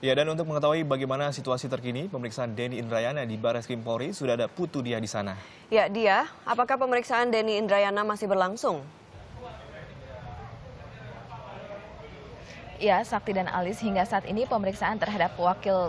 Ya, dan untuk mengetahui bagaimana situasi terkini pemeriksaan Denny Indrayana di Barreskrim Polri, sudah ada Putu Dia di sana. Ya, Dia, apakah pemeriksaan Denny Indrayana masih berlangsung? Ya, Sakti dan Alis, hingga saat ini pemeriksaan terhadap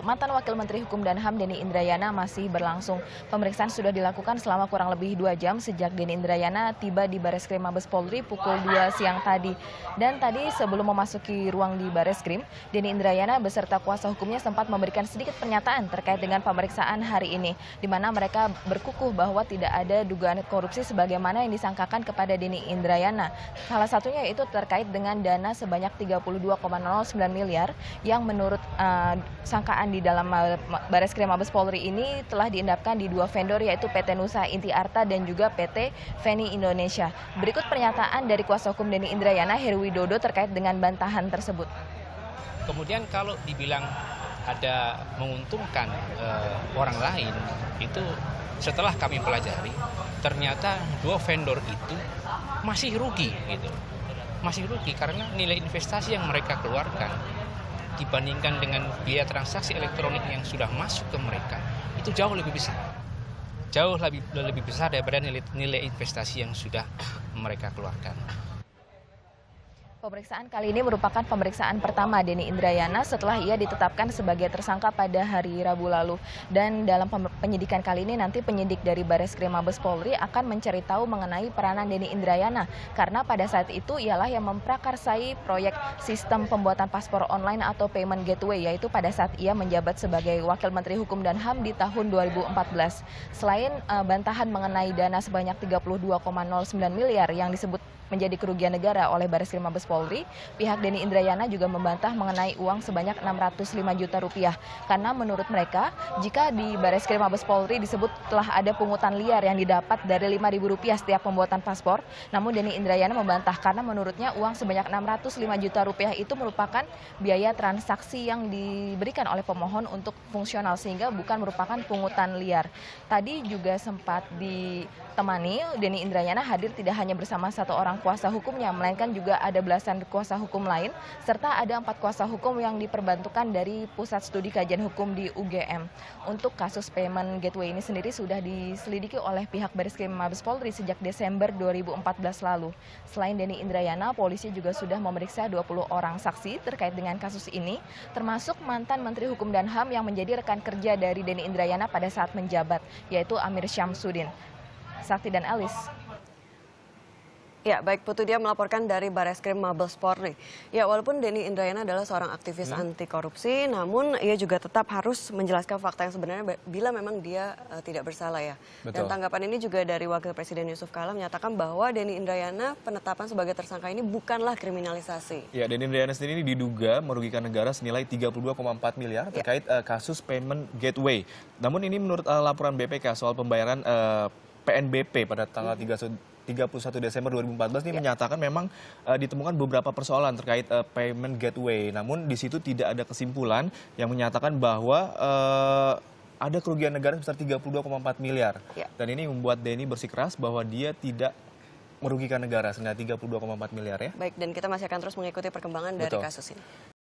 mantan Wakil Menteri Hukum dan HAM Denny Indrayana masih berlangsung. Pemeriksaan sudah dilakukan selama kurang lebih 2 jam sejak Denny Indrayana tiba di Barreskrim Mabes Polri pukul 2 siang tadi. Dan tadi sebelum memasuki ruang di Barreskrim, Denny Indrayana beserta kuasa hukumnya sempat memberikan sedikit pernyataan terkait dengan pemeriksaan hari ini, di mana mereka berkukuh bahwa tidak ada dugaan korupsi sebagaimana yang disangkakan kepada Denny Indrayana. Salah satunya yaitu terkait dengan dana sebanyak 32,09 miliar yang menurut sangkaan di dalam Barreskrim Mabes Polri ini telah diendapkan di 2 vendor, yaitu PT Nusa Inti Arta dan juga PT Feni Indonesia. Berikut pernyataan dari kuasa hukum Denny Indrayana, Heru Widodo, terkait dengan bantahan tersebut. Kemudian kalau dibilang ada menguntungkan orang lain, itu setelah kami pelajari ternyata 2 vendor itu masih rugi gitu. Masih rugi karena nilai investasi yang mereka keluarkan dibandingkan dengan biaya transaksi elektronik yang sudah masuk ke mereka itu jauh lebih besar. Jauh lebih besar daripada nilai investasi yang sudah mereka keluarkan. Pemeriksaan kali ini merupakan pemeriksaan pertama Denny Indrayana setelah ia ditetapkan sebagai tersangka pada hari Rabu lalu. Dan dalam penyidikan kali ini nanti penyidik dari Barreskrim Mabes Polri akan mencari tahu mengenai peranan Denny Indrayana, karena pada saat itu ialah yang memprakarsai proyek sistem pembuatan paspor online atau payment gateway, yaitu pada saat ia menjabat sebagai Wakil Menteri Hukum dan HAM di tahun 2014. Selain bantahan mengenai dana sebanyak 32,09 miliar yang disebut menjadi kerugian negara oleh Barreskrim Mabes Polri, pihak Denny Indrayana juga membantah mengenai uang sebanyak 605 juta rupiah. Karena menurut mereka, jika di Barreskrim Mabes Polri disebut telah ada pungutan liar yang didapat dari Rp5.000 setiap pembuatan paspor, namun Denny Indrayana membantah karena menurutnya uang sebanyak 605 juta rupiah itu merupakan biaya transaksi yang diberikan oleh pemohon untuk fungsional, sehingga bukan merupakan pungutan liar. Tadi juga sempat ditemani Denny Indrayana hadir tidak hanya bersama satu orang kuasa hukumnya, melainkan juga ada belasan kuasa hukum lain, serta ada 4 kuasa hukum yang diperbantukan dari Pusat Studi Kajian Hukum di UGM. Untuk kasus payment gateway ini sendiri sudah diselidiki oleh pihak Barreskrim Mabes Polri sejak Desember 2014 lalu. Selain Denny Indrayana, polisi juga sudah memeriksa 20 orang saksi terkait dengan kasus ini, termasuk mantan Menteri Hukum dan HAM yang menjadi rekan kerja dari Denny Indrayana pada saat menjabat, yaitu Amir Syamsuddin. Sakti dan Alis. Ya, baik, Putu Dia melaporkan dari Barreskrim Mabes Polri. Ya, walaupun Denny Indrayana adalah seorang aktivis anti korupsi, namun ia juga tetap harus menjelaskan fakta yang sebenarnya bila memang dia tidak bersalah ya. Betul. Dan tanggapan ini juga dari Wakil Presiden Yusuf Kala menyatakan bahwa Denny Indrayana penetapan sebagai tersangka ini bukanlah kriminalisasi. Ya, Denny Indrayana sendiri diduga merugikan negara senilai 32,4 miliar terkait kasus payment gateway. Namun ini menurut laporan BPK soal pembayaran PNBP pada tanggal 31 Desember 2014 ini menyatakan memang ditemukan beberapa persoalan terkait payment gateway. Namun di situ tidak ada kesimpulan yang menyatakan bahwa ada kerugian negara sebesar 32,4 miliar. Ya. Dan ini membuat Denny bersikeras bahwa dia tidak merugikan negara senilai 32,4 miliar ya. Baik, dan kita masih akan terus mengikuti perkembangan dari kasus ini.